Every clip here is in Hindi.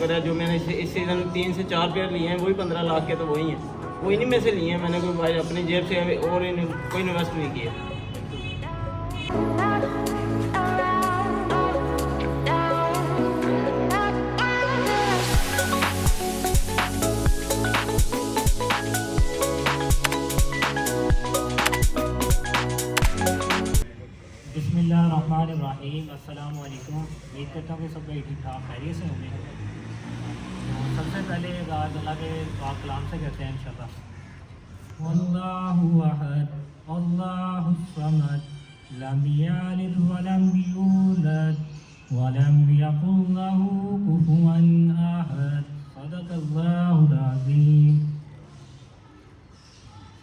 अगर जो मैंने इस सीज़न 3 से 4 पेयर लिए हैं वही 15 लाख के तो वही हैं, वो इन्हीं में से लिए हैं मैंने, कोई भाई अपनी जेब से और कोई इन्वेस्ट नहीं किया। बिस्मिल्लाहिर्रहमानिर्रहीम। अस्सलाम वालेकुम। उम्मीद करता हूँ कि सब भाई ठीक ठाक खैरियत से होंगे। तो सबसे पहले आज अल्लाह के पाक कलाम से करते हैं इंशाअल्लाह। अल्लाहु अहद अल्लाहुस समद लम यलिद वलम यूलद वलम यकुल लहू कुफुवन अहद। सदक़ल्लाहुल अज़ीम।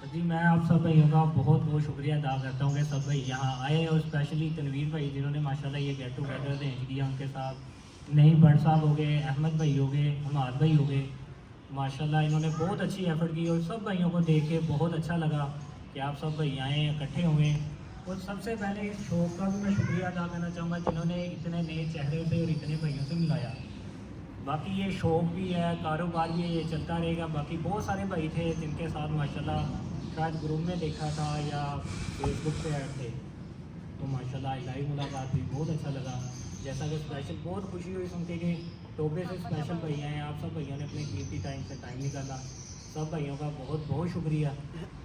जी मैं आप सब भाइयों का बहुत बहुत शुक्रिया अदा करता हूँ कि सब भाई यहाँ आए, और स्पेशली तनवीर भाई जिन्होंने माशाल्लाह ये गेट टुगेदर अरेंज किया, उनके साथ नहीं भट्ट साहब हो गए, अहमद भाई हो गए, हमाद भाई हो गए, माशाल्लाह इन्होंने बहुत अच्छी एफर्ट की। और सब भाइयों को देख के बहुत अच्छा लगा कि आप सब भाई आए इकट्ठे हुए। और सबसे पहले इस शो का भी मैं शुक्रिया अदा करना चाहूँगा जिन्होंने इतने नए चेहरे से और इतने भाइयों से मिलाया। बाकी ये शौक भी है, कारोबार भी है, ये चलता रहेगा। बाकी बहुत सारे भाई थे जिनके साथ माशाल्लाह शायद ग्रुप में देखा था या फेसबुक पे ऐड थे, तो माशाल्लाह लाइव मुलाकात भी बहुत अच्छा लगा। जैसा कि स्पेशल बहुत खुशी हुई सुन के कि टोबे से स्पेशल भैया हैं, आप सब भैया ने अपने कीमती टाइम से टाइम निकाला। सब भाइयों का बहुत बहुत शुक्रिया।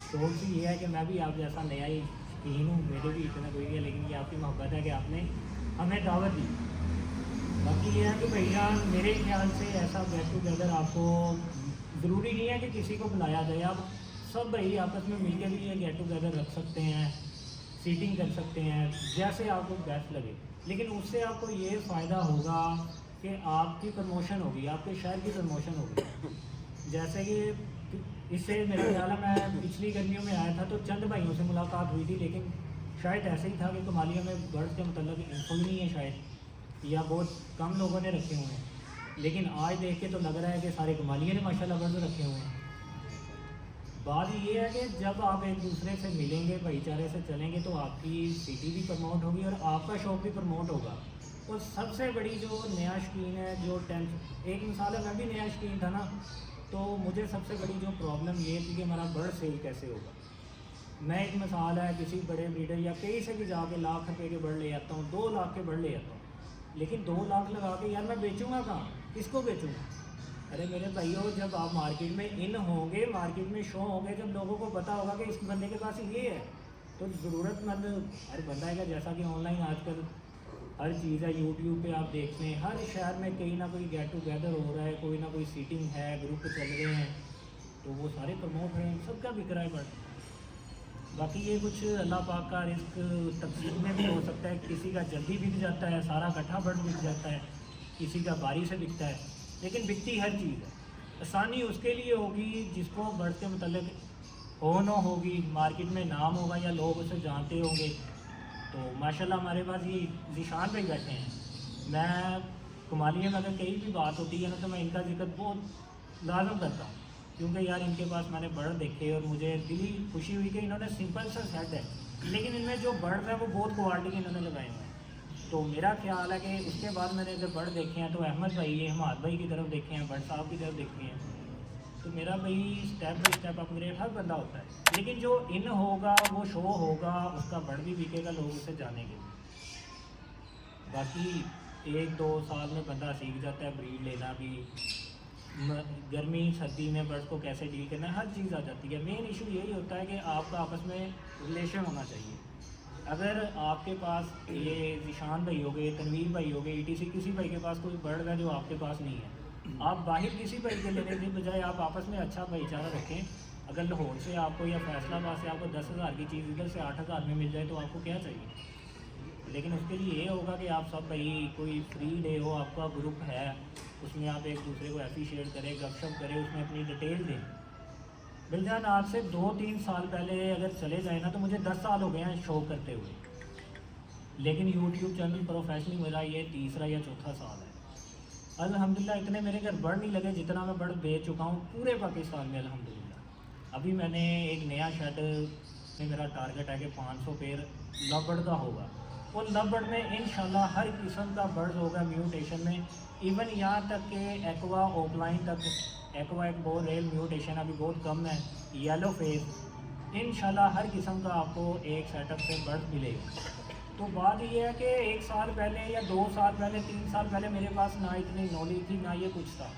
शौक भी ये है कि मैं भी आप जैसा नया ही शौकीन हूँ, मेरे भी इतना कोई है, लेकिन ये आपकी मोहब्बत है कि आपने हमें दावत दी। बाकी ये है कि भैया मेरे ख्याल से ऐसा गेट टुगेदर आपको ज़रूरी नहीं है कि किसी को बुलाया जाए, आप सब भाई आपस में मिलकर भी ये गेट टुगेदर रख सकते हैं, सीटिंग कर सकते हैं, जैसे आपको बेस्ट लगे। लेकिन उससे आपको ये फ़ायदा होगा कि आपकी प्रमोशन होगी, आपके शहर की प्रमोशन होगी। जैसे कि इससे मेरे ख्याल में मैं पिछली गर्मियों में आया था तो चंद भाइयों से मुलाकात हुई थी, लेकिन शायद ऐसे ही था कि कमालिया में बर्ड के मतलब इन्फो ही नहीं है शायद, या बहुत कम लोगों ने रखे हुए हैं। लेकिन आज देख के तो लग रहा है कि सारे कमालिया ने माशाल्लाह बर्ड रखे हुए हैं। बात ये है कि जब आप एक दूसरे से मिलेंगे, भाईचारे से चलेंगे, तो आपकी सिटी भी प्रमोट होगी और आपका शौक भी प्रमोट होगा। और सबसे बड़ी जो नया शौकीन है, जो एक मिसाल है, मैं भी नया शौकीन था ना, तो मुझे सबसे बड़ी जो प्रॉब्लम ये थी कि हमारा बर्ड सेल कैसे होगा। मैं एक मिसाल है किसी बड़े ब्रीडर या कहीं से भी जाके लाख रुपए के बर्ड ले आता हूँ, 2 लाख के बर्ड ले आता हूँ, लेकिन 2 लाख लगा के यार मैं बेचूँगा कहाँ, किसको बेचूँगा। अरे मेरे भाइयों, जब आप मार्केट में इन होंगे, मार्केट में शो होंगे, जब लोगों को पता होगा कि इस बंदे के पास ये है, तो ज़रूरतमंद हर बंदा है। जैसा कि ऑनलाइन आजकल हर चीज़ है, यूट्यूब पे आप देखते हैं हर शहर में कहीं ना कोई गेट टुगेदर हो रहा है, कोई ना कोई सीटिंग है, ग्रुप चल रहे हैं, तो वो सारे प्रमोट हैं, सबका बिक रहा है बट बाकी ये कुछ अल्लाह पाक का रिस्क तकसीम में भी हो सकता है। किसी का जल्दी बिक जाता है, सारा इकट्ठा बर्ड बिक जाता है, किसी का बारी से बिकता है, लेकिन बिकती हर चीज़ है। आसानी उसके लिए होगी जिसको बर्ड के मतलब हो न होगी, मार्केट में नाम होगा या लोग उसे जानते होंगे। तो माशाल्लाह हमारे पास ये ज़ीशान भाई बैठे हैं। मैं कुमालिया में अगर कहीं भी बात होती है ना, तो मैं इनका जिक्र बहुत लाजम करता हूँ, क्योंकि यार इनके पास मैंने बर्ड देखे और मुझे दिली खुशी हुई कि इन्होंने सिंपल सा सेट है, लेकिन इनमें जो बर्ड है वो बहुत क्वालिटी के इन्होंने लगाए हुए हैं। तो मेरा ख्याल है कि उसके बाद मैंने जब बर्ड देखे हैं तो अहमद भाई, ये हमाद भाई की तरफ देखे हैं, बर्ड साहब की तरफ देखे हैं, तो मेरा भाई स्टेप बाई स्टेप अपग्रेड हर बंदा होता है। लेकिन जो इन होगा, वो शो होगा, उसका बर्ड भी बिकेगा, लोग उसे जानेंगे। बाकी 1-2 साल में बंदा सीख जाता है ब्रीड लेना भी, गर्मी सर्दी में बर्ड्स को कैसे डील करना है, हर चीज़ आ जाती है। मेन इशू यही होता है कि आपका आपस में रिलेशन होना चाहिए। अगर आपके पास ये ज़ीशान भाई हो गए, तनवीर भाई हो गए, ETC किसी भाई के पास कोई बर्ड है जो आपके पास नहीं है, आप बाहर किसी भाई के लेने के बजाय आप आपस में अच्छा भाईचारा रखें। अगर लाहौर से आपको या फैसलाबाद से आपको 10,000 की चीज़ इधर से 8,000 में मिल जाए तो आपको क्या चाहिए। लेकिन उसके लिए ये होगा कि आप सब भाई कोई फ्री डे हो, आपका ग्रुप है, उसमें आप एक दूसरे को एप्रिशिएट करें, गपशप करें, उसमें अपनी डिटेल दें। बिलजान आज से 2-3 साल पहले अगर चले जाए ना, तो मुझे 10 साल हो गए हैं शो करते हुए, लेकिन यूट्यूब चैनल प्रोफेशनली मेरा ये 3रा या 4था साल है। अल्हम्दुलिल्लाह इतने मेरे घर बर्ड नहीं लगे जितना मैं बर्ड बेच चुका हूँ पूरे पाकिस्तान में अल्हम्दुलिल्लाह। अभी मैंने एक नया शेड में मेरा टारगेट है कि 500 पेयर लव बर्ड का होगा, और लवबर्ड में इंशाल्लाह हर किस्म का बर्ड होगा म्यूटेशन में, इवन यहाँ तक कि एक्वा ऑफलाइन तक। एक्वा एक बहुत रेयर म्यूटेशन अभी बहुत कम है, येलो फेस। इंशाल्लाह हर किस्म का आपको एक सेटअप से बर्ड मिलेगा। तो बात ये है कि 1 साल पहले या 2 साल पहले 3 साल पहले मेरे पास ना इतनी नॉलेज थी ना ये कुछ था।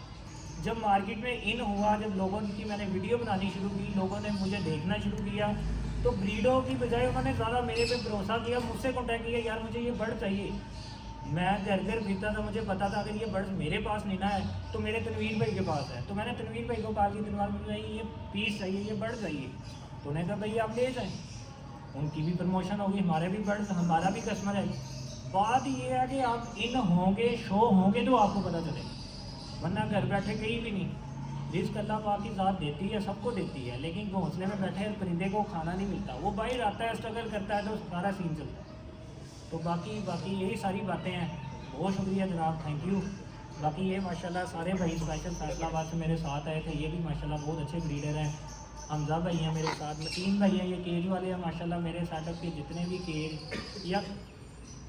जब मार्केट में इन हुआ, जब लोगों की मैंने वीडियो बनानी शुरू की, लोगों ने मुझे देखना शुरू किया, तो ब्रीडों की बजाय उन्होंने ज़्यादा मेरे पे भरोसा किया, मुझसे कॉन्टैक्ट किया, यार मुझे ये बर्ड चाहिए। मैं घर घर फिरता था, मुझे पता था अगर ये बर्ड मेरे पास नहीं ना है तो मेरे तनवीर भाई के पास है। तो मैंने तनवीर भाई को कहा कि तनवीर भाई ये पीस चाहिए, ये बर्ड चाहिए। तो उन्होंने कहा भाई आप ले जाएँ, उनकी भी प्रमोशन होगी, हमारे भी बर्ड, हमारा भी कस्टमर है। बात ये है कि आप इन होंगे, शो होंगे तो आपको पता चलेगा, वरना घर बैठे कहीं भी नहीं। रिस्क अल्लाह पाक की ज़ात देती है, सबको देती है, लेकिन घोंसले में बैठे परिंदे को खाना नहीं मिलता। वो बाहर आता है, स्ट्रगल करता है, तो सारा सीन चलता है। तो बाकी यही सारी बातें हैं। बहुत शुक्रिया जनाब, थैंक यू। बाकी ये माशाल्लाह सारे भाई स्पेशल फैसलाबाद से मेरे साथ आए थे, ये भी माशाल्लाह बहुत अच्छे ब्रीडर हैं। हमजा भाई हैं मेरे साथ, मतीन भाई हैं, ये केज वाले हैं माशाल्लाह। मेरे सेटअप के जितने भी केज या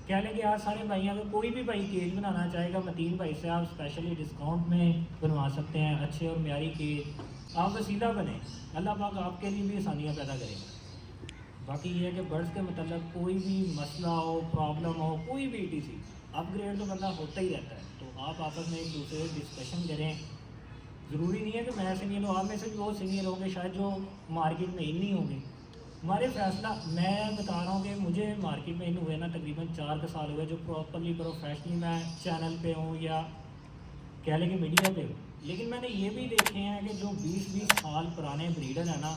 कह लें कि आज सारे भाई अगर कोई भी भाई केज बनाना चाहेगा, मतीन भाई से आप स्पेशली डिस्काउंट में बनवा सकते हैं। अच्छे और म्यारी केज आप वसीला बने, अल्लाह पाक आपके लिए भी आसानियाँ पैदा करेंगे। बाकी ये है कि बर्ड्स के मतलब कोई भी मसला हो, प्रॉब्लम हो, कोई भी ETC अपग्रेड तो बंदा होता ही रहता है। तो आप आपस में एक दूसरे से डिस्कशन करें। ज़रूरी नहीं है कि मैं सीनियर हूँ, आप में से भी बहुत सीनियर होंगे शायद जो मार्केट में इन नहीं होंगे। हमारे फैसला, मैं बता रहा हूँ कि मुझे मार्केट में इन हुए ना तकरीबन 4 साल हुए, जो प्रॉपरली प्रोफेशनली मैं चैनल पे हूँ या कह लें कि मीडिया पे हूँ। लेकिन मैंने ये भी देखे हैं कि जो 20-20 साल पुराने ब्रीडर हैं ना,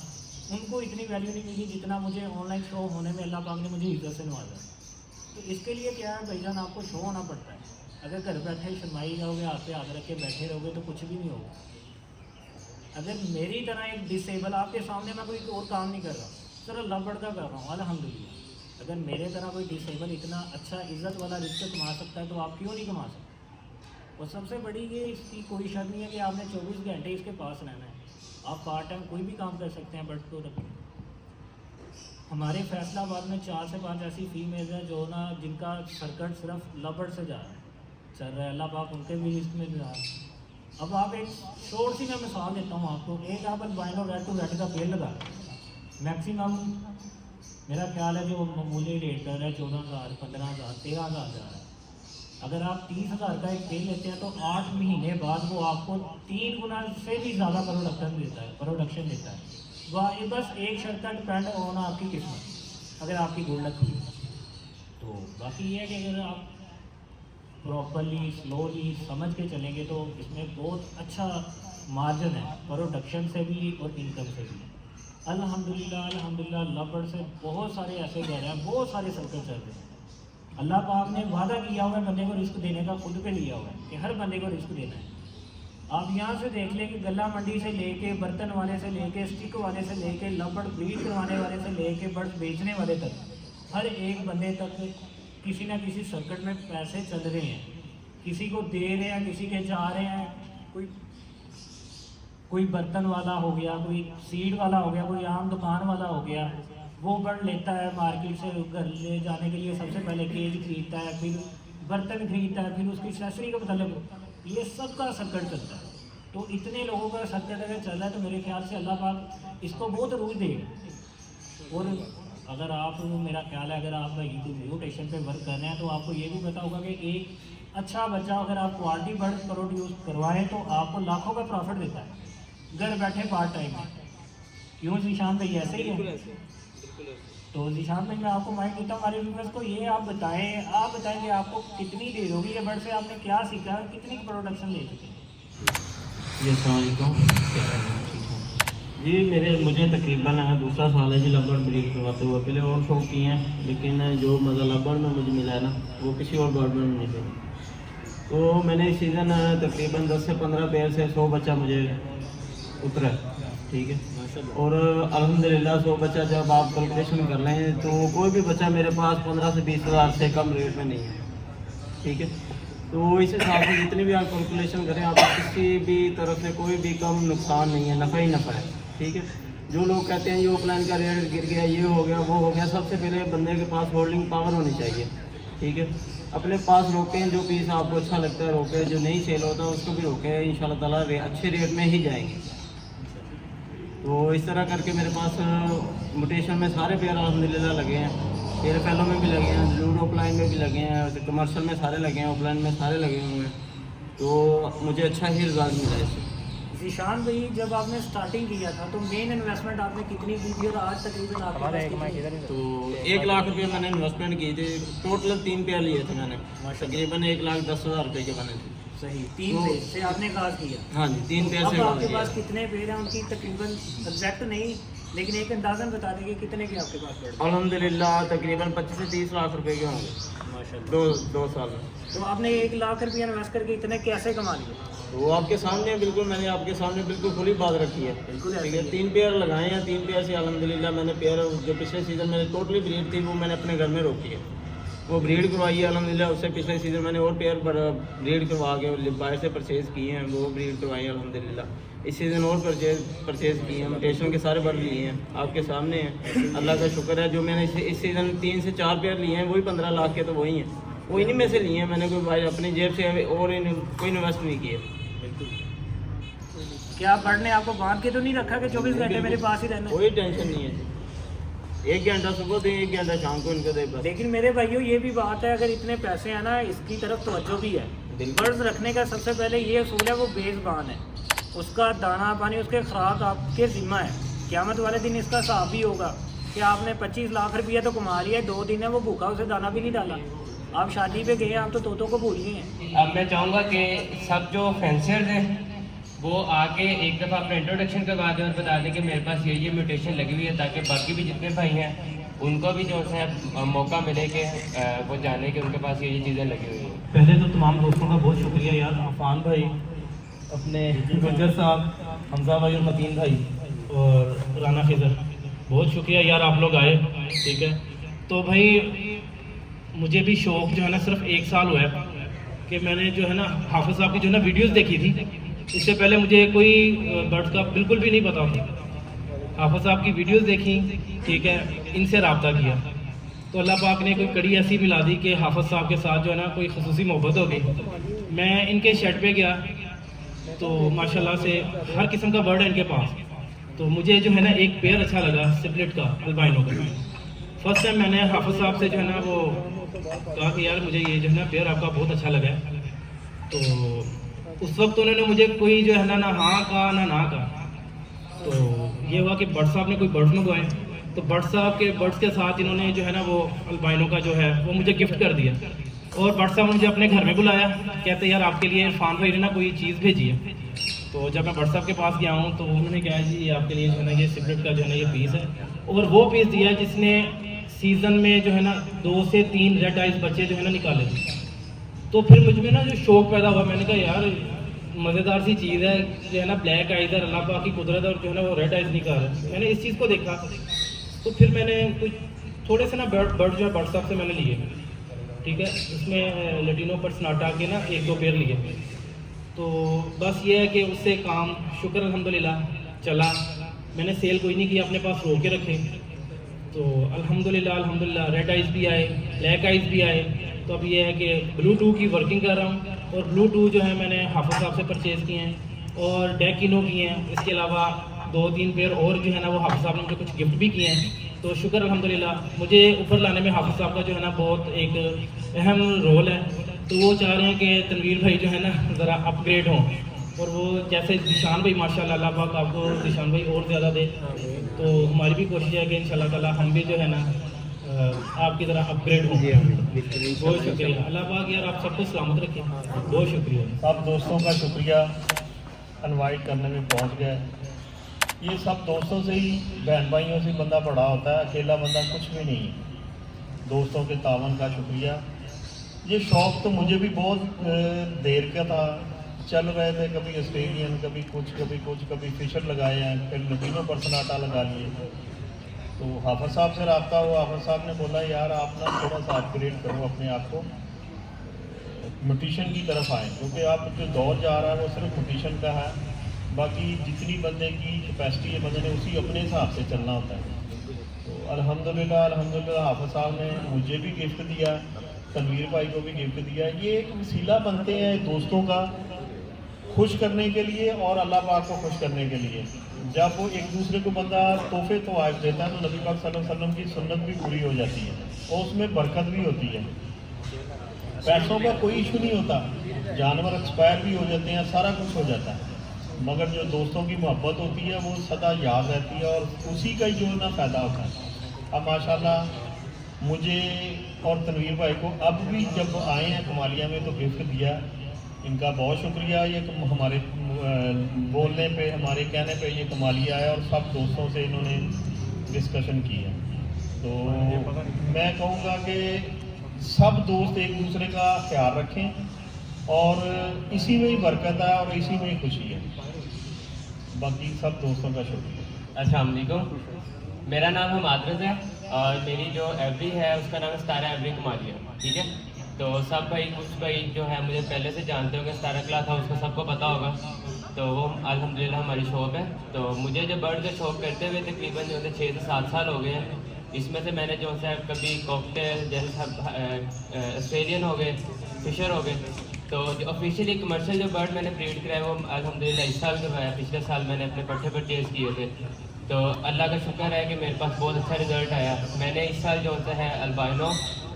उनको इतनी वैल्यू नहीं मिली जितना मुझे ऑनलाइन शो होने में अल्लाह पाक ने मुझे इज्जत से नवाजा। तो इसके लिए क्या है भाईजान, आपको शो होना पड़ता है। अगर घर बैठे शर्माई जाओगे, हाथ पे हाथ रख के बैठे रहोगे तो कुछ भी नहीं होगा। अगर मेरी तरह एक डिसेबल, आपके सामने मैं कोई और काम नहीं कर रहा, सिर्फ लवबर्ड का कर रहा हूँ अल्हम्दुलिल्लाह। अगर मेरे तरह कोई डिसेबल इतना अच्छा इज़्ज़त वाला रिस्क कमा सकता है तो आप क्यों नहीं कमा सकते। और सबसे बड़ी ये इसकी कोई शर्त नहीं है कि आपने 24 घंटे इसके पास रहना है। आप पार्ट टाइम कोई भी काम कर सकते हैं बर्ड को रखें। हमारे फैसलाबाद में 4 से 5 ऐसी फीमेल्स हैं जो ना, जिनका सर्कट सिर्फ लवबर्ड से जा रहा है, चल रहा है। अल्लाह पाक उनके भी लिस्ट में जा रहा है। अब आप एक शॉर्ट सी मैं मिसाल देता हूँ आपको। एक आप अल्बाइनो रेड टू रेड का पेड़ लगा, मैक्सिमम मेरा ख्याल है जो मामूली रेट कर रहा है 14,000, 15,000, 13,000 जा रहा है। अगर आप 30,000 का एक पेड़ लेते हैं तो 8 महीने बाद वो आपको 3 गुना से भी ज़्यादा प्रोडक्शन देता है। वह ये बस एक शर्त का डिपेंड होना आपकी किस्मत, अगर आपकी गुड हुई तो। बाकी ये है कि अगर आप प्रॉपरली स्लोली समझ के चलेंगे तो इसमें बहुत अच्छा मार्जिन है, प्रोडक्शन से भी और इनकम से भी। अल्हम्दुलिल्लाह लवबर्ड से बहुत सारे ऐसे घर हैं, बहुत सारे सर्कल चल रहे हैं। अल्लाह पाक ने वादा किया हुआ है बंदे को रिस्क देने का, खुद पे लिया हुआ है कि हर बंदे को रिस्क देना है। आप यहाँ से देख लें कि गला मंडी से लेके, बर्तन वाले से लेके, स्टिक वाले से लेके, लवबर्ड ब्रीड करवाने वाले से लेके, बर्ड बेचने वाले तक, हर एक बंदे तक किसी ना किसी सर्किट में पैसे चल रहे हैं। किसी को दे रहे हैं, किसी के जा रहे हैं। कोई बर्तन वाला हो गया, कोई सीड वाला हो गया, कोई आम दुकान वाला हो गया, वो बर्ड लेता है मार्केट से घर ले जाने के लिए। सबसे पहले केज खरीदता है, फिर बर्तन खरीदता है, फिर उसकी एक्सेसरी का मतलब, ये सब का सर्कट चलता है। तो इतने लोगों का सर्कट अगर चल रहा है तो मेरे ख्याल से अल्लाह पाक इसको बहुत रूज देगा। और अगर आप, मेरा ख्याल है अगर आप म्यूटेशन पे वर्क कर रहे हैं तो आपको ये भी पता होगा कि एक अच्छा बच्चा अगर आप क्वालिटी बर्ड प्रोड्यूस करवाएं तो आपको लाखों का प्रॉफिट देता है घर बैठे पार्ट टाइम में। क्यों जीशान भाई ऐसे ही है? तो जीशान भाई मैं आपको माइंड देता हूँ हमारे व्यूअर्स को, ये आप बताएं कि आपको कितनी देर होगी ये बर्ड से, आपने क्या सीखा, कितनी प्रोडक्शन ले चुके हैं? जी मुझे तकरीबन दूसरा साल है जी लवबर्ड ब्रीड करवाते हुए। पहले और शौक किए हैं, लेकिन जो मज़ा लवबर्ड में मुझे मिला है ना वो किसी और बर्ड में नहीं मिला। तो मैंने इस सीज़न तकरीबन 10 से 15 पेयर से 100 बच्चा मुझे उतरा, ठीक है। और अल्हम्दुलिल्लाह 100 बच्चा जब आप कैलकुलेशन कर रहे हैं तो कोई भी बच्चा मेरे पास 15 से 20 हज़ार से कम रेट में नहीं है, ठीक है। तो इस हिसाब से जितनी भी आप कैलकुलेशन करें, आप किसी भी तरफ से कोई भी कम नुकसान नहीं है, नफ़ा ही नफ़ा है, ठीक है। जो लोग कहते हैं ये ऑफलाइन का रेट गिर गया, ये हो गया, वो हो गया, सबसे पहले बंदे के पास होल्डिंग पावर होनी चाहिए। ठीक है। अपने पास रोकें, जो पीस आपको अच्छा लगता है रोकें, जो नहीं सेल होता उसको भी रोकें, इंशाल्लाह ताला अच्छे रेट में ही जाएंगे। तो इस तरह करके मेरे पास मोटेशन में सारे पेयर अल्हम्दुलिल्लाह लगे हैं, पेयर फैलो में भी लगे हैं, लूड ऑफलाइन में भी लगे हैं, कमर्शियल में सारे लगे हैं, ऑफलाइन में सारे लगे हुए हैं। तो मुझे अच्छा ही रिजल्ट मिला इससे। ज़ीशान भाई, जब आपने स्टार्टिंग किया था तो मेन इन्वेस्टमेंट आपने कितनी की थी और आज तकरीबन आपके पास कितनी? तो 1 लाख रुपये मैंने इन्वेस्टमेंट की थी, टोटल 3 पेयर लिए थे मैंने, तकरीबन 1,10,000 रुपये के बने थे। सही, 3 पेयर से आपने काज किया? हाँ जी, 3 पेयर अब से आपके पास कितने पेयर हैं? उनकी तकरीबन एग्जैक्ट नहीं, लेकिन एक अंदाज़न बता देंगे कितने के आपके पास पेड़? अल्हम्दुलिल्लाह तकरीबन 25 से 30 लाख रुपए के होंगे माशाल्लाह। दो साल में। तो आपने 1 लाख रुपया इन्वेस्ट करके इतने कैसे कमा लिए? वो आपके सामने है, बिल्कुल मैंने आपके सामने बिल्कुल खुली बात रखी है। बिल्कुल ठीक है, 3 पेयर लगाए हैं, 3 पेयर से अल्हम्दुलिल्लाह मैंने पेयर जो पिछले सीज़न में टोटली ब्रीड थी वो मैंने अपने घर में रोकी है, वो ब्रीड करवाई है अल्हम्दुलिल्लाह। उससे पिछले सीज़न मैंने और पेयर पर ब्रीड करवा के बाहर से परचेज़ किए हैं, वो ब्रीड करवाई है अल्हम्दुलिल्लाह। इस सीज़न और परचेज़ किए हैं, म्यूटेशन के सारे बर्ड लिए हैं, आपके सामने हैं। अल्लाह का शुक्र है, जो मैंने इस सीज़न 3 से 4 पेयर लिए हैं वही 15 लाख के, तो वही हैं, वो इन्हीं में से लिए हैं मैंने, कोई भाई अपनी जेब से और कोई इन्वेस्ट नहीं किए। क्या बर्ड ने आपको बांध के तो नहीं रखा कि 24 घंटे मेरे पास ही रहना है? कोई टेंशन नहीं है, 1 घंटा सुबह दें, 1 घंटा शाम को इनको दें बस। लेकिन मेरे भाइयों ये भी बात है, अगर इतने पैसे हैं ना, इसकी तरफ तवज्जो भी है। बर्ड्स रखने का सबसे पहले ये असूल है, वो बेज़बान है, उसका दाना पानी उसके खुराक आपके ज़िम्मा है। क़यामत वाले दिन इसका हिसाब भी होगा कि आपने 25 लाख रुपया तो कमा लिया, 2 दिन है वो भूखा, उसे दाना भी नहीं डाला। आप शादी पे गए, आप तो तोतों को भूल गए हैं। अब मैं चाहूँगा कि सब जो फैंसियर्स हैं वो आके एक दफ़ा अपना इंट्रोडक्शन करवा दें और बता दें कि मेरे पास ये म्यूटेशन लगी हुई है, ताकि बाकी भी जितने भाई हैं उनको भी जो है मौका मिले कि वो जाने कि उनके पास ये चीज़ें लगी हुई हैं। पहले तो तमाम दोस्तों का बहुत शुक्रिया यार, अफान भाई, अपने गुज्जर साहब, हमजा भाई और मतीन भाई और राना खिजर, बहुत शुक्रिया यार आप लोग आए। ठीक है, तो भाई मुझे भी शौक़ जो है ना सिर्फ 1 साल हुआ है कि मैंने जो है ना हाफिज़ साहब की जो है ना वीडियोस देखी थी। इससे पहले मुझे कोई बर्ड्स का बिल्कुल भी नहीं पता था। हाफिज़ साहब की वीडियोस देखी, ठीक है, इनसे रब्ता किया तो अल्लाह पाक ने कोई कड़ी ऐसी मिला दी कि हाफिज़ साहब के साथ जो है ना कोई ख़ुसूसी मोहब्बत हो गई। मैं इनके शेड पे गया तो माशाल्लाह से हर किस्म का बर्ड है इनके पास। तो मुझे जो है ना एक पेयर अच्छा लगा सिपलेट का, अल्बाइनो का। फर्स्ट टाइम मैंने हाफिज़ साहब से जो है ना वो कहा कि यार मुझे ये जो है ना पेयर आपका बहुत अच्छा लगा है। तो उस वक्त उन्होंने मुझे कोई जो है ना हाँ कहा ना कहा। तो ये हुआ कि बर्ड साहब ने कोई बर्ड्स मंगवाए, तो बर्ड साहब के बर्ड्स के साथ इन्होंने जो है ना वो अल्बाइनो का जो है वो मुझे गिफ्ट कर दिया। और बर्ड साहब ने मुझे अपने घर में बुलाया, कहते यार आपके लिए इरफान भाई ने ना कोई चीज़ भेजी है। तो जब मैं बर्ड साहब के पास गया हूँ तो उन्होंने कहा जी ये आपके लिए जो है ना ये सिपलेट का जो है ना ये पीस है, और वो पीस दिया जिसने सीज़न में जो है ना 2 से 3 रेड आइज बच्चे जो है ना निकाले। तो फिर मुझ में ना जो शौक़ पैदा हुआ, मैंने कहा यार मज़ेदार सी चीज़ है जो है ना ब्लैक आइज है, अल्लाह पाक की कुदरत है, और जो है ना वो रेड आइज निकाल है। मैंने इस चीज़ को देखा तो फिर मैंने कुछ थोड़े से ना बर्ड जो है बर्ड साहब से मैंने लिए, ठीक है, इसमें लेटिनो पर स्नाटा के ना 1-2 पेयर लिए। तो बस ये है कि उससे काम शुक्र अल्हम्दुलिल्लाह चला। मैंने सेल कोई नहीं किया, अपने पास रोक के रखे। तो अल्हम्दुलिल्लाह रेड आइज भी आए, ब्लैक आइज भी आए। तो अब ये है कि ब्लू 2 की वर्किंग कर रहा हूँ, और ब्लू 2 जो है मैंने हाफिज़ साहब से परचेज़ किए हैं और डेकिनो किए हैं। इसके अलावा 2-3 पेयर और जो है ना वो हाफिज़ साहब ने मुझे कुछ गिफ्ट भी किए हैं। तो शुक्र अल्हम्दुलिल्लाह मुझे ऊपर लाने में हाफिज़ साहब का जो है ना बहुत एक अहम रोल है। तो वो चाह रहे हैं कि तनवीर भाई जो है ना ज़रा अपग्रेड हों, और वो जैसे ज़ीशान भाई माशाल्लाह अल्लाह पाक आपको ज़ीशान भाई और ज़्यादा दे। तो हमारी भी कोशिश है कि इंशाल्लाह ताला हम भी जो है ना आपकी तरह अपग्रेड हों। बहुत शुक्रिया, अल्लाह पाक यार आप सबको सलामत रखें, बहुत शुक्रिया। सब दोस्तों का शुक्रिया, इनवाइट करने में पहुंच गए। ये सब दोस्तों से ही, बहन भाइयों से बंदा बड़ा होता है, अकेला बंदा कुछ भी नहीं है। दोस्तों के तावन का शुक्रिया। ये शौक़ तो मुझे भी बहुत देर का था, चल रहे थे, कभी ऑस्ट्रेलियन, कभी कुछ, कभी फिशर लगाए हैं, फिर लटीनो पर सनाटा लगा लिए। तो हाफिज़ साहब से रब्ता हुआ, हाफिज़ साहब ने बोला यार आप ना थोड़ा सा अपग्रेड करो अपने आप को, म्यूटेशन की तरफ आएँ, क्योंकि आप जो दौर जा रहा है वो सिर्फ म्यूटेशन का है। बाकी जितनी बंदे की कैपेसिटी है बंदे ने उसी अपने हिसाब से चलना होता है। तो अल्हम्दुलिल्लाह हाफिज़ साहब ने मुझे भी गिफ्ट दिया तनवीर भाई को भी गिफ्ट दिया। ये एक वसीला बनते हैं दोस्तों का खुश करने के लिए और अल्लाह पाक को खुश करने के लिए। जब वो एक दूसरे को बंदा तोहफे तोहफ़ देता है तो नबी पाक सल्लल्लाहु अलैहि वसल्लम की सुन्नत भी पूरी हो जाती है और उसमें बरकत भी होती है। पैसों का कोई इशू नहीं होता, जानवर एक्सपायर भी हो जाते हैं, सारा कुछ हो जाता है, मगर जो दोस्तों की मोहब्बत होती है वो सदा याद रहती है और उसी का ही जो ना फ़ायदा होता है। अब माशाल्लाह मुझे और तनवीर भाई को अब भी जब आए हैं कमालिया में तो गिफ्ट दिया, इनका बहुत शुक्रिया। ये हमारे बोलने पे, हमारे कहने पे ये कमालिया है और सब दोस्तों से इन्होंने डिस्कशन की है। तो मैं कहूँगा कि सब दोस्त एक दूसरे का ख्याल रखें और इसी में ही बरकत है और इसी में ही खुशी है। बाकी सब दोस्तों का शुक्रिया। अस्सलाम वालेकुम, मेरा नाम हमाद रज़ा है और मेरी जो एवरी है उसका नाम है सितारा एवरी कमालिया, ठीक है। तो सब भाई कुछ भाई जो है मुझे पहले से जानते होंगे, सितारा क्लास हाउस का सबको पता होगा, तो वो अल्हम्दुलिल्लाह हमारी शॉप है। तो मुझे जो बर्ड का शॉप करते हुए तकरीबन जो है 6 से 7 साल हो गए हैं। इसमें से मैंने जो है कभी कॉकटेल जैसे ऑस्ट्रेलियन हो गए, फिशर हो गए, तो जो ऑफिशियली कमर्शियल जो बर्ड मैंने ब्रीड कराया वो अल्हम्दुलिल्लाह इस साल जो है, पिछले साल मैंने अपने पट्टे परचेज़ किए थे। तो अल्लाह का शुक्र है कि मेरे पास बहुत अच्छा रिजल्ट आया। मैंने इस साल जो होता है अल्बाइनो,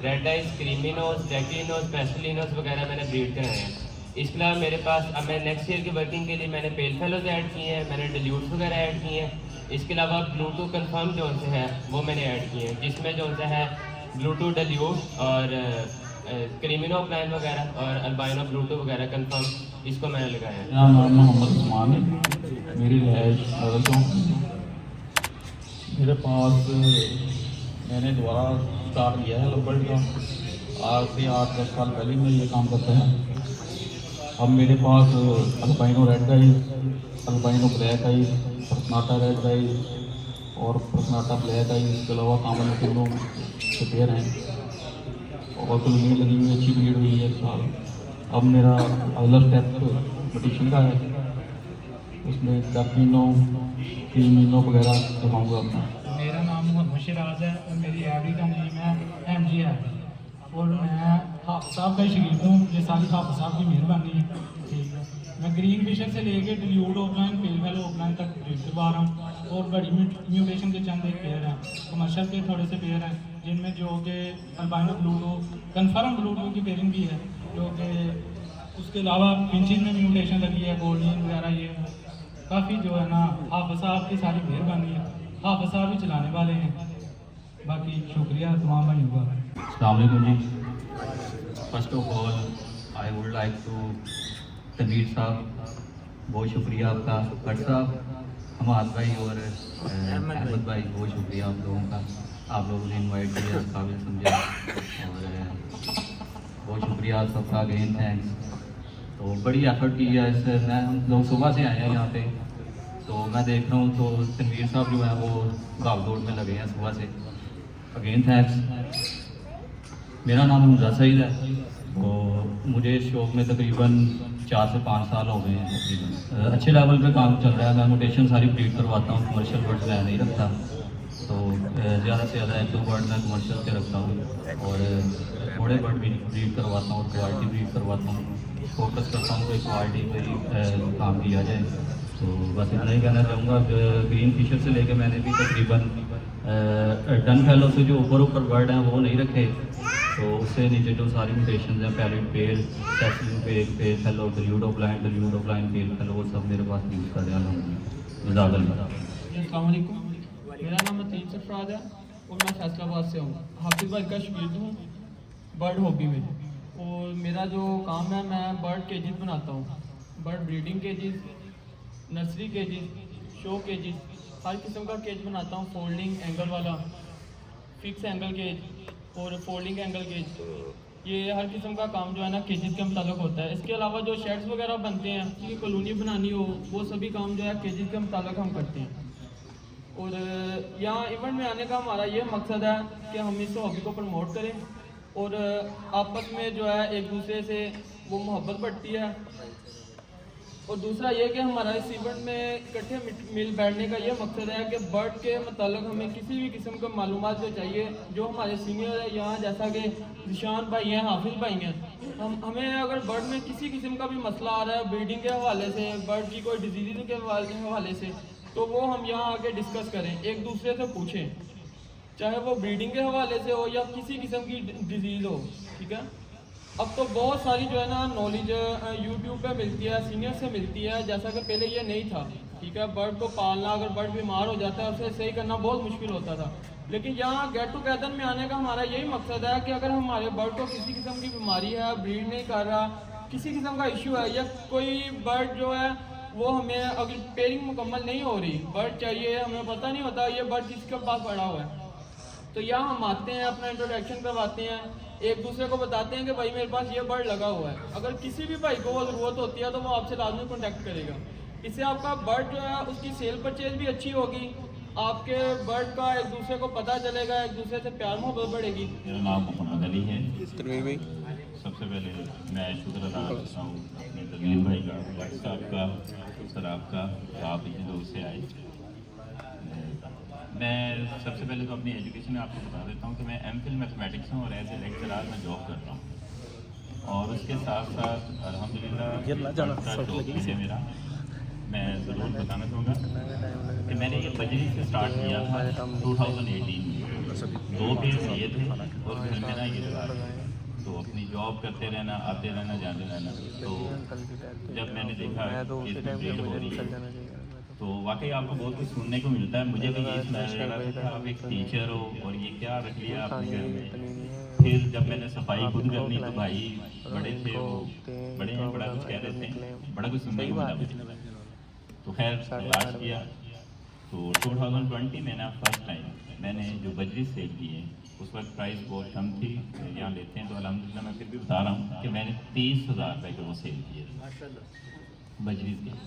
रेड आइज, क्रीमिनोज, जैकलिनोज, पेस्टलिनोज वगैरह मैंने ब्रीड कराए हैं। इसके अलावा मेरे पास अब मैं नेक्स्ट ईयर की वर्किंग के लिए मैंने पेल फेलोज ऐड किए हैं, मैंने डिल्यूट्स वगैरह ऐड किए हैं। इसके अलावा ब्लूटूथ कंफर्म जो है वो मैंने ऐड किए हैं, जिसमें जो है ब्लूटूथ डिल्यूट और क्रीमिनो प्लान वगैरह और अल्बाइनो ब्लूटूथ वगैरह कंफर्म इसको मैंने लगाया है। मेरा नाम मोहम्मद उस्मान है, मेरी रिहाइश नगर चौक। मेरे पास मैंने दोबारा स्टार्ट किया है लबर्ड का, आज से 8-10 साल पहले मैं ये काम करता है। अब मेरे पास albino red eyes, albino black eyes, प्रसनाटा रेड आइज और प्रसनाटा ब्लैक आइज, इसके अलावा कामन तीनों के पेयर हैं और कॉलोनी लगी हुई अच्छी भीड़ हुई है इस साल। अब मेरा अगला स्टेप मटिशन का है, उसमें कैपिनो क्रीमिनो वगैरह दिखाऊँगा अपना। मेरा नाम मोहम्मद शिराज है और मेरी एवरी का नेम है MG है और मैं हाफिज़ साहब का ही शरीक हूँ। ये सारी हाफिज़ साहब की मेहरबानी है, ठीक है। मैं ग्रीन फिशर से लेके डिल्यूट ऑफलाइन, पेलवेल ऑफलाइन तक ब्रीड करवा रहा हूँ और बड़ी म्यूटेशन के चंद एक पेयर हैं, कमर्शियल के थोड़े से पेयर हैं, जिनमें जो कि अल्बाइनो ब्लूटो कन्फर्म ब्लूटो की पेयरिंग भी है, जो कि उसके अलावा फिंचिज में म्यूटेशन लगी है, गोल्डन वगैरह। ये काफ़ी जो है ना हाफिज़ साहब की सारी मेहरबानी है, हाफिज़ साहब ही चलाने वाले हैं। बाकी शुक्रिया तमाम भाइयों का। अस्सलाम वालेकुम जी। First of all I would like to Tanvir sahab, बहुत शुक्रिया आपका। भट्ट साहब, हमाद भाई और अहमद भाई, बहुत शुक्रिया आप लोगों का, आप लोगों ने इनवाइट किया, इस काबिल समझा और बहुत शुक्रिया आप सबका, अगेन थैंक्स। तो बड़ी एफर्ट की है इससे, मैं हम लोग सुबह से आए हैं यहाँ पे, तो मैं देख रहा हूँ तो तनवीर साहब जो है वो भाग दौड़ में लगे हैं सुबह से, अगेन थैंक्स। मेरा नाम हमजा सईद है, तो मुझे इस शॉप में तकरीबन 4 से 5 साल हो गए हैं तकरीबन। अच्छे लेवल पे काम चल रहा है, मैं मोटेशन सारी ब्रीड करवाता हूँ, कमर्शियल बर्ड्स मैं नहीं रखता, तो ज़्यादा से ज़्यादा 1-2 बर्ड मैं कमर्शियल के रखता हूँ और थोड़े बर्ड भी ब्रीड करवाता हूँ और क्वालिटी ब्रीड करवाता हूँ, फोकस करता हूँ कि क्वालिटी पर काम किया जाए। तो बस इतना ही कहना चाहूँगा। ग्रीन फिशर से लेके मैंने भी तकरीबन डन फैलो से जो ऊपर बर्ड हैं वो नहीं रखे, तो उससे नीचे जो सारी म्यूटेशन हैं, पैलेट पेल, सेसलिन पेल फैलो, डिल्यूट ऑफलाइन पेल फैलो, वो सब मेरे पास यूज़ कर रहा हूँ। अस्सलाम वालेकुम, मेरा नाम अतीक सरफराज है और मैं फैसलाबाद से हूँ। हाफिज़ भाई का शकील हूँ बर्ड हॉबी में, और मेरा जो काम है मैं बर्ड केजेस बनाता हूँ, बर्ड ब्रीडिंग केजेस, नर्सरी केजेस, शो केजेस, हर किस्म का केज बनाता हूँ। फोल्डिंग एंगल वाला, फिक्स एंगल केज और फोल्डिंग एंगल केज, ये हर किस्म का काम जो है ना केजेस के मुताबिक होता है। इसके अलावा जो शेड्स वगैरह बनते हैं, उसकी कॉलोनी बनानी हो, वो सभी काम जो है केजेस के मुताबिक हम करते हैं। और यहाँ इवेंट में आने का हमारा ये मकसद है कि हम इस हॉबी को प्रमोट करें और आपस में जो है एक दूसरे से वो मोहब्बत बढ़ती है और दूसरा ये कि हमारा इस इवेंट में इकट्ठे मिल बैठने का ये मकसद है कि बर्ड के मतलब हमें किसी भी किस्म का मालूमात जो चाहिए, जो हमारे सीनियर है यहाँ जैसा कि निशान भाई हैं, हाफिज भाई हैं, हमें अगर बर्ड में किसी किस्म का भी मसला आ रहा है ब्रीडिंग के हवाले से, बर्ड की कोई डिजीज़ के हवाले से, तो वो हम यहाँ आके डिस्कस करें, एक दूसरे से पूछें, चाहे वो ब्रीडिंग के हवाले से हो या किसी किस्म की डिजीज़ हो। ठीक है, अब तो बहुत सारी जो है ना नॉलेज यूट्यूब पे मिलती है, सीनियर से मिलती है, जैसा कि पहले ये नहीं था। ठीक है, बर्ड को पालना, अगर बर्ड बीमार हो जाता है उसे सही करना बहुत मुश्किल होता था, लेकिन यहाँ गेट टुगेदर में आने का हमारा यही मकसद है कि अगर हमारे बर्ड को किसी किस्म की बीमारी है, ब्रीड नहीं कर रहा, किसी किस्म का इशू है, या कोई बर्ड जो है वो हमें अगर पेयरिंग मुकम्मल नहीं हो रही, बर्ड चाहिए, हमें पता नहीं होता ये बर्ड किसके पास पड़ा हुआ है, तो यहाँ हम आते हैं, अपना इंट्रोडक्शन करवाते हैं, एक दूसरे को बताते हैं कि भाई मेरे पास ये बर्ड लगा हुआ है। अगर किसी भी भाई को वो ज़रूरत होती है तो वो आपसे लाजमी कॉन्टैक्ट करेगा। इससे आपका बर्ड जो है उसकी सेल परचेज भी अच्छी होगी, आपके बर्ड का एक दूसरे को पता चलेगा, एक दूसरे से प्यार मोहब्बत बढ़ेगी। मेरा नाम मोहम्मद अली है। सबसे पहले मैं शुक्र अदा करता हूँ अपने तनवीर भाई का, भाई साहब का, सर आपका, आप इतने दूर से आए। मैं सबसे पहले तो अपनी एजुकेशन में आपको बता देता हूँ कि मैं एमफिल मैथमेटिक्स में और एज ए लेक्चरर में जॉब कर रहा हूँ, और उसके साथ साथ अल्हम्दुलिल्लाह जॉब भी है मेरा। मैं ज़रूर बताना चाहूँगा कि मैंने ये बजरी से स्टार्ट किया था 2018 में, 2 पेज ये थे और फिर मेरा ये लगा, तो अपनी जॉब करते रहना, आते रहना, जाते रहना। तो जब मैंने देखा कि इसमें ब्रीड हो रही है तो वाकई आपको बहुत कुछ सुनने को मिलता है। मुझे भी ये सुनाया जा रहा था आप एक टीचर हो और ये क्या रख लिया आपने घर में। फिर जब मैंने सफाई खुद करनी तो भाई बड़े थे, वो बड़े हैं, बड़ा कुछ कह रहे थे, बड़ा कुछ सुनने को मिला मुझे। तो खैर लास्ट किया तो 2020 में ना फर्स्ट टाइम मैंने जो बजरी सेल की है, उस वक्त प्राइस बहुत कम थी, यहाँ लेते हैं तो अल्हम्दुलिल्लाह मैं फिर भी बता रहा हूँ कि मैंने 30,000 रुपये के वो सेल किए बजरी के।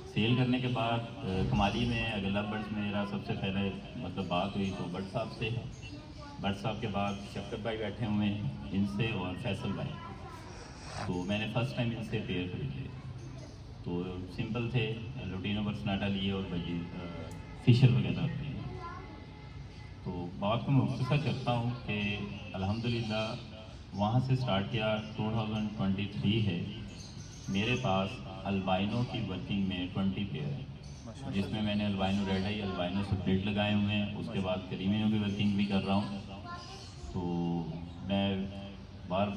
सेल करने के बाद कमाली में अगला बर्ड्स मेरा सबसे पहले मतलब बात हुई तो बर्ड साहब से। बर्ड साहब के बाद शफकत भाई बैठे हुए हैं, इनसे और फैसल भाई, तो मैंने फर्स्ट टाइम इनसे पेयर खरीदे। तो सिंपल थे, लुटीनो बर्सनाटा लिए और बजी फिशर वगैरह होते हैं। तो बात को मैं मुख्तसर करता हूँ कि अल्हम्दुलिल्लाह वहाँ से स्टार्ट किया। 2023 है, मेरे पास अल्बाइनो की वर्किंग में 20 पेयर है, जिसमें मैंने अल्बाइनो रेड आई, अल्बाइनो स्प्लिट लगाए हुए हैं। उसके बाद क्रीमिनो की वर्किंग भी कर रहा हूँ। तो मैं बार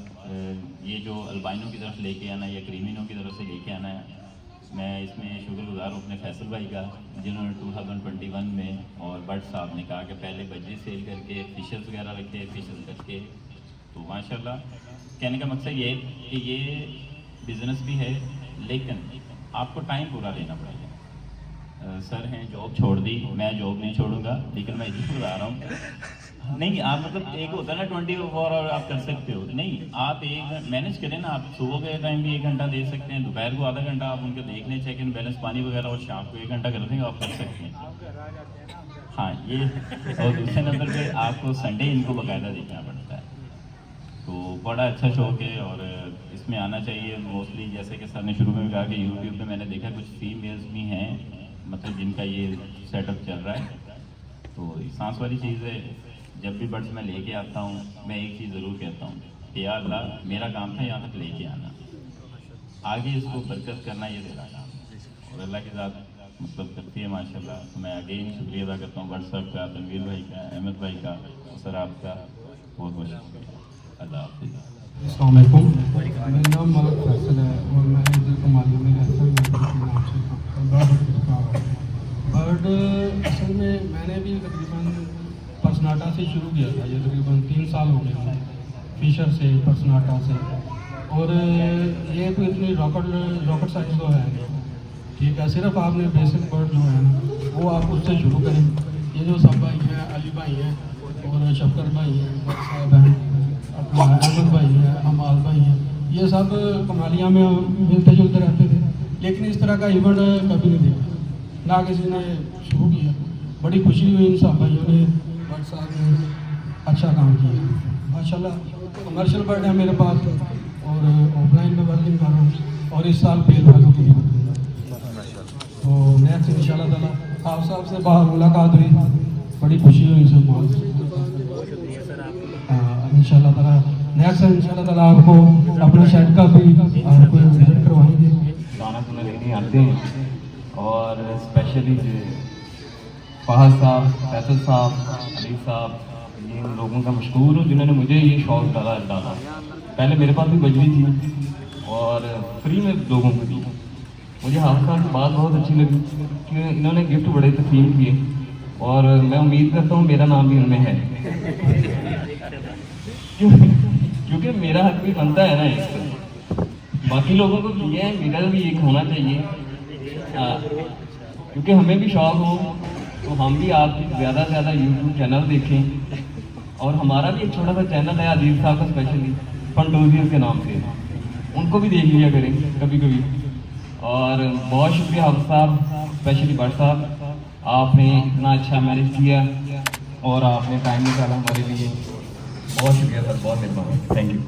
ये जो अल्बाइनो की तरफ लेके आना या क्रीमिनो की तरफ से लेके आना है, मैं इसमें शुक्रगुजार हूँ अपने फैसल भाई का, जिन्होंने 2021 में और बर्ड साहब ने कहा कि पहले बजरी सेल करके फिशर्स वगैरह रखे, फिशर्स करके। तो माशाल्लाह कहने का मकसद ये है कि ये बिज़नेस भी है, लेकिन आपको टाइम पूरा लेना पड़ेगा। सर हैं जॉब छोड़ दी, मैं जॉब नहीं छोड़ूंगा, लेकिन मैं इसलिए बता रहा हूँ नहीं आप मतलब एक होता है ना 24 आवर आप कर सकते हो, नहीं आप एक मैनेज करें ना। आप सुबह के टाइम भी 1 घंटा दे सकते हैं, दोपहर को आधा घंटा आप उनके देख लें, चेक इन बैलेंस पानी वगैरह, और शाम को 1 घंटा कर देंगे, आप कर सकते हैं। हाँ ये, और दूसरे नंबर पे आपको संडे इनको बाकायदा देखना पड़ता है। तो बड़ा अच्छा शौक है और इसमें आना चाहिए मोस्टली। जैसे कि सर ने शुरू में भी कहा कि यूट्यूब पे मैंने देखा कुछ फीमेल्स भी हैं मतलब जिनका ये सेटअप चल रहा है। तो सांस वाली चीज़ है। जब भी बर्ड्स मैं लेके आता हूँ मैं एक चीज़ ज़रूर कहता हूँ कि यार अल्लाह मेरा काम था यहाँ तक लेके आना, आगे इसको बरकत करना ये तेरा काम है, और अल्लाह के साथ मतलब करती है माशाल्लाह। तो मैं अगेन शुक्रिया अदा करता हूँ बर्ड साहब का, तनवीर भाई का, अहमद भाई का, सर आपका बहुत बहुत शुक्रिया। अल्लाह हाफ़िज़। अस्सलाम वालेकुम, मेरा नाम मलिक फैसल है और मैं इधर कमाली में रहता हूँ। बर्ड असल में मैंने भी तकरीबन पर्सनाटा से शुरू किया था, ये तकरीबन 3 साल हो गए हैं, फिशर से, पर्सनाटा से। और ये कोई इतनी रॉकेट साइंस तो है नहीं, ठीक है। सिर्फ आपने बेसिक बर्ड जो है ना वो आप उससे शुरू करें। ये जो सब भाई हैं, अली भाई हैं और शफकत भाई हैं, बर्ड साहब हैं, अपना अहमद भाई है, अमाल भाई हैं, ये सब कमालिया में मिलते जुलते रहते थे, लेकिन इस तरह का इवेंट कभी नहीं देखा, ना किसी ने शुरू किया। बड़ी खुशी हुई इन सब भाइयों ने, बर्ड साहब ने अच्छा काम किया माशाल्लाह। कमर्शियल बर्ड है मेरे पास और ऑफलाइन में वर्किंग कर रहा हूँ और इस साल पेड़ वालों की नेक्स्ट इंशाल्लाह ताला आप साहब से बाहर मुलाकात हुई, बड़ी खुशी हुई सब बहुत। इंशाल्लाह ताला नेक्स्ट इंशाल्लाह ताला आपको अपने शेड का भी आपको विजिट करवाएंगे। गाना सुनने लेने आते हैं और स्पेशली फहद साहब, फैसल साहब, अली साहब, ये उन लोगों का मशहूर हूँ जिन्होंने मुझे ये शौक डाला। पहले मेरे पास भी बजरी थी और फ्री में लोगों को दी। मुझे हाफ साल की बात बहुत अच्छी लगी कि इन्होंने गिफ्ट बड़े तकसीम किए और मैं उम्मीद करता हूँ मेरा नाम भी उनमें है क्योंकि मेरा हक भी बनता है ना इसको। बाकी लोगों को किया है, मेरा भी एक होना चाहिए क्योंकि हमें भी शौक हो तो हम भी आपकी ज़्यादा से ज़्यादा यूट्यूब चैनल देखें और हमारा भी एक छोटा सा चैनल है अजीज साहब का स्पेशली फंडोजियर के नाम से, उनको भी देख लिया करें कभी कभी। और बहुत शुक्रिया हाफिज साहब, स्पेशली भट्ट साहब, आपने इतना अच्छा मैनेज किया और आपने टाइम निकाला हमारे लिए। बहुत शुक्रिया सर, बहुत मेहरबानी, थैंक यू।